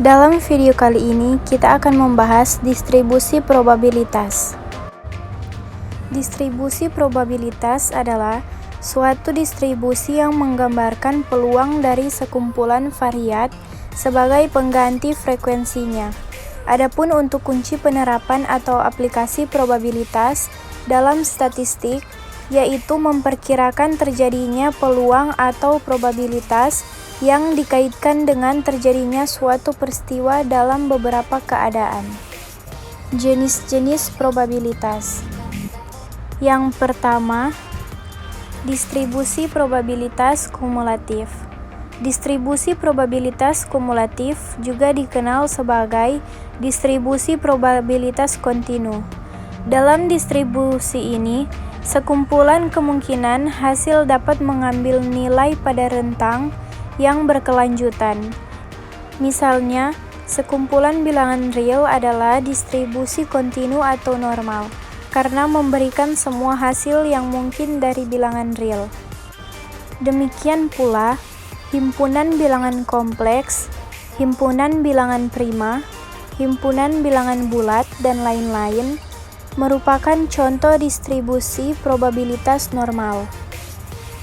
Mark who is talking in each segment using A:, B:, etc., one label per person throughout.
A: Dalam video kali ini, kita akan membahas distribusi probabilitas. Distribusi probabilitas adalah suatu distribusi yang menggambarkan peluang dari sekumpulan variat sebagai pengganti frekuensinya. Adapun untuk kunci penerapan atau aplikasi probabilitas dalam statistik, yaitu memperkirakan terjadinya peluang atau probabilitas yang dikaitkan dengan terjadinya suatu peristiwa dalam beberapa keadaan. Jenis-jenis probabilitas. Yang pertama, distribusi probabilitas kumulatif. Distribusi probabilitas kumulatif juga dikenal sebagai distribusi probabilitas kontinu. Dalam distribusi ini, sekumpulan kemungkinan hasil dapat mengambil nilai pada rentang yang berkelanjutan. Misalnya, sekumpulan bilangan real adalah distribusi kontinu atau normal, karena memberikan semua hasil yang mungkin dari bilangan real. Demikian pula, himpunan bilangan kompleks, himpunan bilangan prima, himpunan bilangan bulat, dan lain-lain merupakan contoh distribusi probabilitas normal.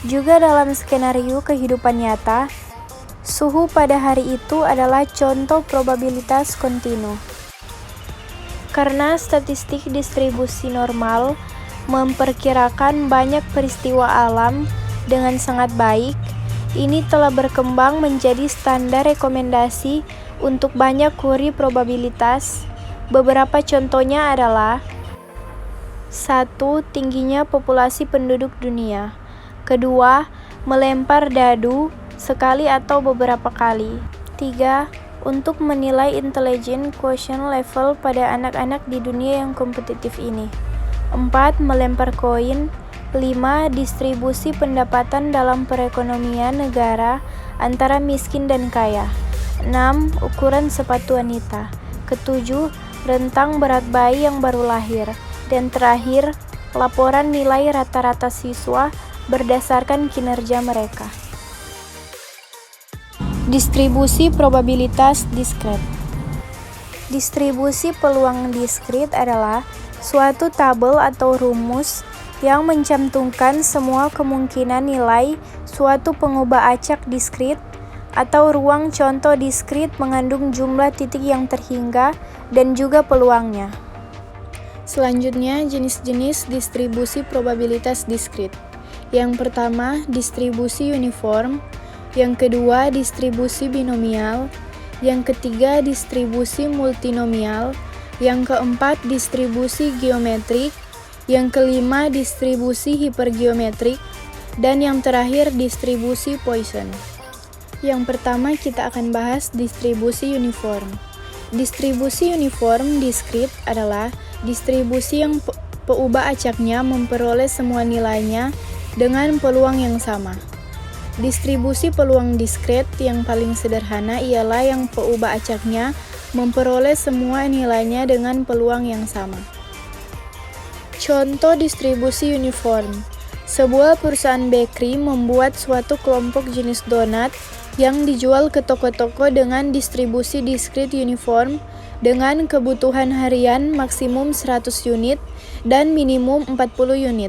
A: Juga dalam skenario kehidupan nyata, suhu pada hari itu adalah contoh probabilitas kontinu. Karena statistik distribusi normal memperkirakan banyak peristiwa alam dengan sangat baik, ini telah berkembang menjadi standar rekomendasi untuk banyak teori probabilitas. Beberapa contohnya adalah: 1. Tingginya populasi penduduk dunia. 2. Melempar dadu sekali atau beberapa kali. 3. Untuk menilai intelligence quotient level pada anak-anak di dunia yang kompetitif ini. 4. Melempar koin. 5. Distribusi pendapatan dalam perekonomian negara antara miskin dan kaya. 6. Ukuran sepatu wanita. 7. Rentang berat bayi yang baru lahir. Dan terakhir, laporan nilai rata-rata siswa berdasarkan kinerja mereka. Distribusi probabilitas diskret. Distribusi peluang diskret adalah suatu tabel atau rumus yang mencantumkan semua kemungkinan nilai suatu pengubah acak diskret atau ruang contoh diskret mengandung jumlah titik yang terhingga dan juga peluangnya. Selanjutnya, jenis-jenis distribusi probabilitas diskret. Yang pertama, distribusi uniform. Yang kedua, distribusi binomial. Yang ketiga, distribusi multinomial. Yang keempat, distribusi geometrik. Yang kelima, distribusi hipergeometrik. Dan yang terakhir, distribusi Poisson. Yang pertama, kita akan bahas distribusi uniform. Distribusi uniform diskret adalah distribusi yang peubah acaknya memperoleh semua nilainya dengan peluang yang sama. Distribusi peluang diskret yang paling sederhana ialah yang peubah acaknya memperoleh semua nilainya dengan peluang yang sama. Contoh distribusi uniform. Sebuah perusahaan bakery membuat suatu kelompok jenis donat yang dijual ke toko-toko dengan distribusi diskret uniform dengan kebutuhan harian maksimum 100 unit dan minimum 40 unit.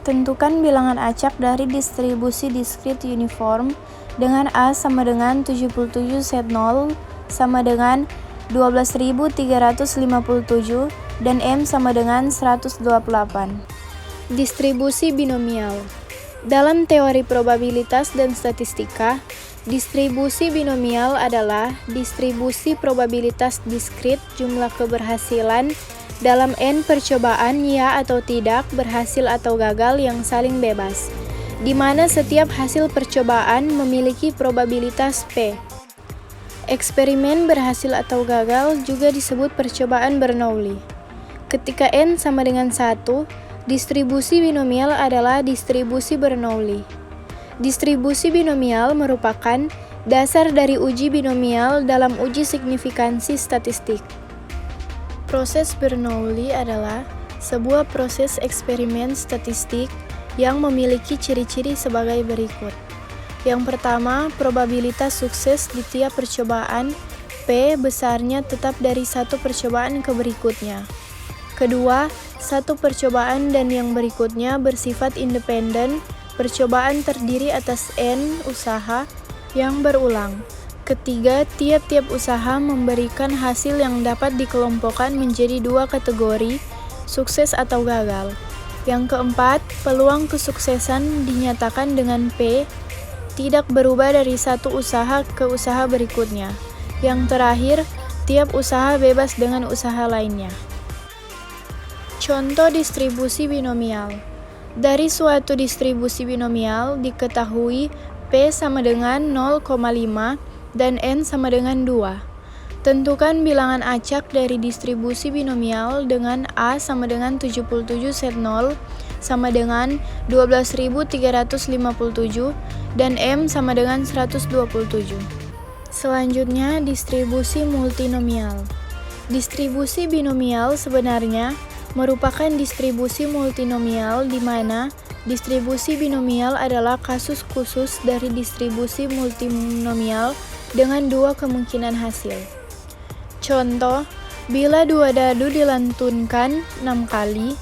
A: Tentukan bilangan acak dari distribusi diskret uniform dengan A sama dengan 77 set 0 sama dengan 12.357 dan M sama dengan 128. Distribusi binomial. Dalam teori probabilitas dan statistika, distribusi binomial adalah distribusi probabilitas diskret jumlah keberhasilan dalam N percobaan ya atau tidak, berhasil atau gagal yang saling bebas, di mana setiap hasil percobaan memiliki probabilitas P. Eksperimen berhasil atau gagal juga disebut percobaan Bernoulli. Ketika N sama dengan 1, distribusi binomial adalah distribusi Bernoulli. Distribusi binomial merupakan dasar dari uji binomial dalam uji signifikansi statistik. Proses Bernoulli adalah sebuah proses eksperimen statistik yang memiliki ciri-ciri sebagai berikut. Yang pertama, probabilitas sukses di tiap percobaan P besarnya tetap dari satu percobaan ke berikutnya. Kedua, satu percobaan dan yang berikutnya bersifat independen. Percobaan terdiri atas N usaha yang berulang. Ketiga, tiap-tiap usaha memberikan hasil yang dapat dikelompokkan menjadi dua kategori, sukses atau gagal. Yang keempat, peluang kesuksesan dinyatakan dengan P tidak berubah dari satu usaha ke usaha berikutnya. Yang terakhir, tiap usaha bebas dengan usaha lainnya. Contoh distribusi binomial. Dari suatu distribusi binomial diketahui P sama dengan 0,5 dan N sama dengan 2. Tentukan bilangan acak dari distribusi binomial dengan A sama dengan 77 set 0 sama dengan 12.357 dan M sama dengan 127. Selanjutnya, distribusi multinomial. Distribusi binomial sebenarnya merupakan distribusi multinomial di mana distribusi binomial adalah kasus khusus dari distribusi multinomial dengan dua kemungkinan hasil. Contoh, bila dua dadu dilantunkan 6 kali,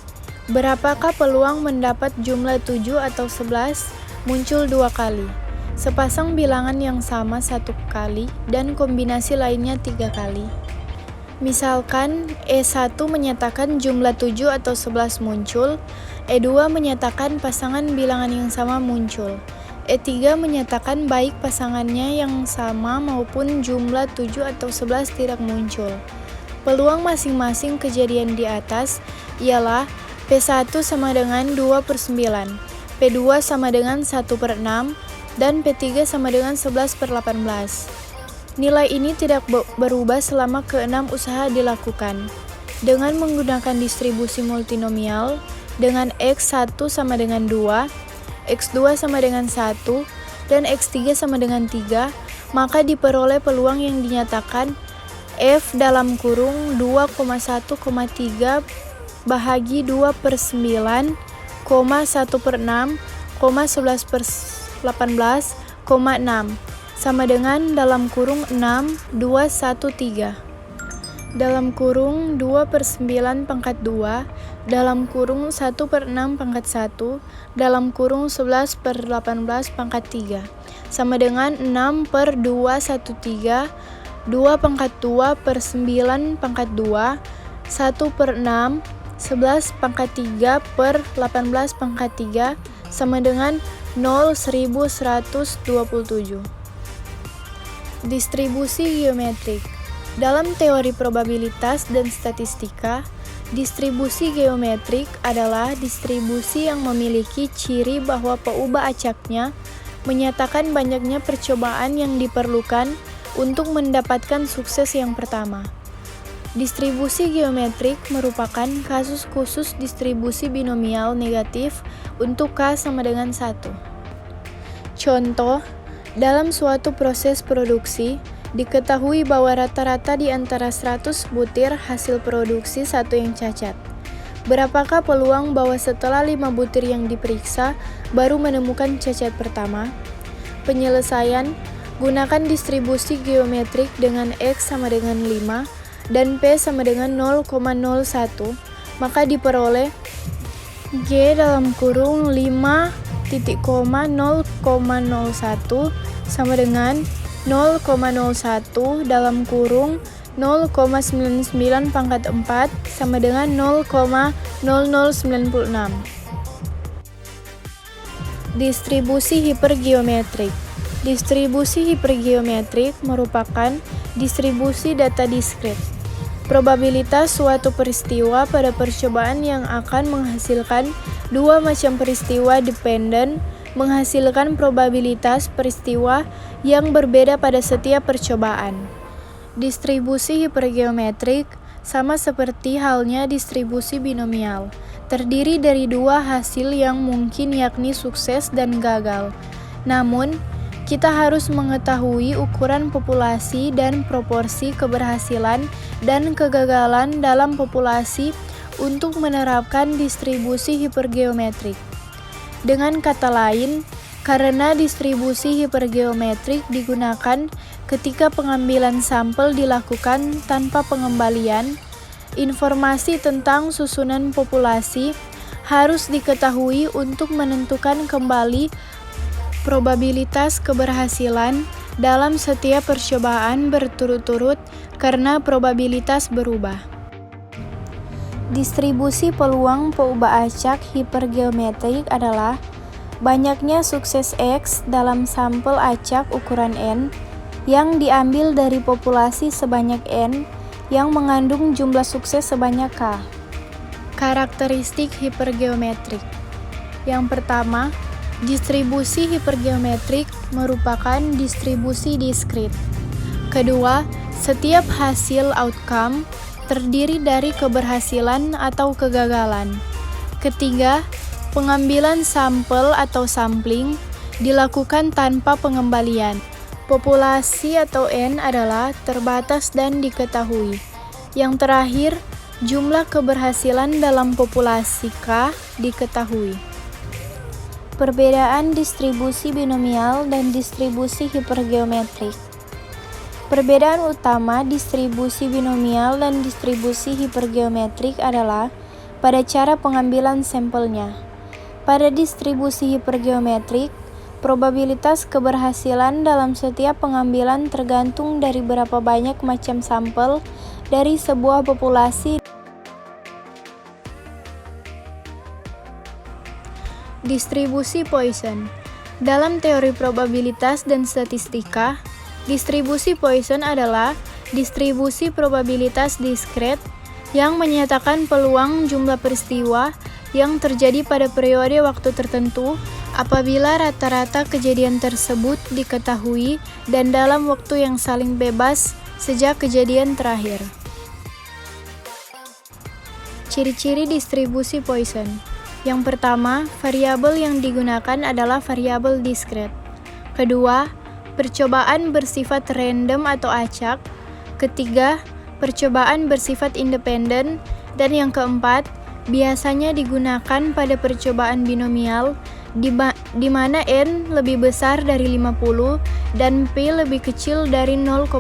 A: berapakah peluang mendapat jumlah 7 atau 11 muncul 2 kali? Sepasang bilangan yang sama 1 kali dan kombinasi lainnya 3 kali. Misalkan E1 menyatakan jumlah 7 atau 11 muncul, E2 menyatakan pasangan bilangan yang sama muncul, E3 menyatakan baik pasangannya yang sama maupun jumlah 7 atau 11 tidak muncul. Peluang masing-masing kejadian di atas ialah P1 sama dengan 2/9, P2 sama dengan 1/6, dan P3 sama dengan 11/18. Nilai ini tidak berubah selama ke-6 usaha dilakukan. Dengan menggunakan distribusi multinomial, dengan X1 sama dengan 2, X2 sama dengan 1, dan X3 sama dengan 3, maka diperoleh peluang yang dinyatakan F dalam kurung 2,1,3 bahagi 2/9, 1/6, 11/18,6 sama dengan dalam kurung 6, 2, 1, 3. Dalam kurung 2/9 pangkat 2, dalam kurung 1/6 pangkat 1, dalam kurung 11/18 pangkat 3, sama dengan 6/213, 2 pangkat 2/9 pangkat 2, 1/6, 11 pangkat 3/18 pangkat 3, sama dengan 0.1127. Distribusi geometrik. Dalam teori probabilitas dan statistika, distribusi geometrik adalah distribusi yang memiliki ciri bahwa peubah acaknya menyatakan banyaknya percobaan yang diperlukan untuk mendapatkan sukses yang pertama. Distribusi geometrik merupakan kasus khusus distribusi binomial negatif untuk K sama dengan 1. Contoh, dalam suatu proses produksi, diketahui bahwa rata-rata di antara 100 butir hasil produksi satu yang cacat. Berapakah peluang bahwa setelah 5 butir yang diperiksa, baru menemukan cacat pertama? Penyelesaian, gunakan distribusi geometrik dengan X sama dengan 5 dan P sama dengan 0,01, maka diperoleh G dalam kurung 5.0,01 sama dengan 0,01 dalam kurung 0,99 pangkat 4 sama dengan 0,0096. Distribusi hipergeometrik. Distribusi hipergeometrik merupakan distribusi data diskrit. Probabilitas suatu peristiwa pada percobaan yang akan menghasilkan dua macam peristiwa dependen menghasilkan probabilitas peristiwa yang berbeda pada setiap percobaan. Distribusi hipergeometrik sama seperti halnya distribusi binomial, terdiri dari dua hasil yang mungkin yakni sukses dan gagal. Namun, kita harus mengetahui ukuran populasi dan proporsi keberhasilan dan kegagalan dalam populasi untuk menerapkan distribusi hipergeometrik. Dengan kata lain, karena distribusi hipergeometrik digunakan ketika pengambilan sampel dilakukan tanpa pengembalian, informasi tentang susunan populasi harus diketahui untuk menentukan kembali probabilitas keberhasilan dalam setiap percobaan berturut-turut karena probabilitas berubah. Distribusi peluang peubah acak hipergeometrik adalah banyaknya sukses X dalam sampel acak ukuran N yang diambil dari populasi sebanyak N yang mengandung jumlah sukses sebanyak K. Karakteristik hipergeometrik. Yang pertama, distribusi hipergeometrik merupakan distribusi diskrit. Kedua, setiap hasil outcome terdiri dari keberhasilan atau kegagalan. Ketiga, pengambilan sampel atau sampling dilakukan tanpa pengembalian. Populasi atau N adalah terbatas dan diketahui. Yang terakhir, jumlah keberhasilan dalam populasi K diketahui. Perbedaan distribusi binomial dan distribusi hipergeometrik. Perbedaan utama distribusi binomial dan distribusi hipergeometrik adalah pada cara pengambilan sampelnya. Pada distribusi hipergeometrik, probabilitas keberhasilan dalam setiap pengambilan tergantung dari berapa banyak macam sampel dari sebuah populasi. Distribusi Poisson. Dalam teori probabilitas dan statistika, distribusi Poisson adalah distribusi probabilitas diskret yang menyatakan peluang jumlah peristiwa yang terjadi pada periode waktu tertentu apabila rata-rata kejadian tersebut diketahui dan dalam waktu yang saling bebas sejak kejadian terakhir. Ciri-ciri distribusi Poisson. Yang pertama, variabel yang digunakan adalah variabel diskret. Kedua, percobaan bersifat random atau acak. Ketiga, percobaan bersifat independen. Dan yang keempat, biasanya digunakan pada percobaan binomial di mana N lebih besar dari 50 dan P lebih kecil dari 0,1.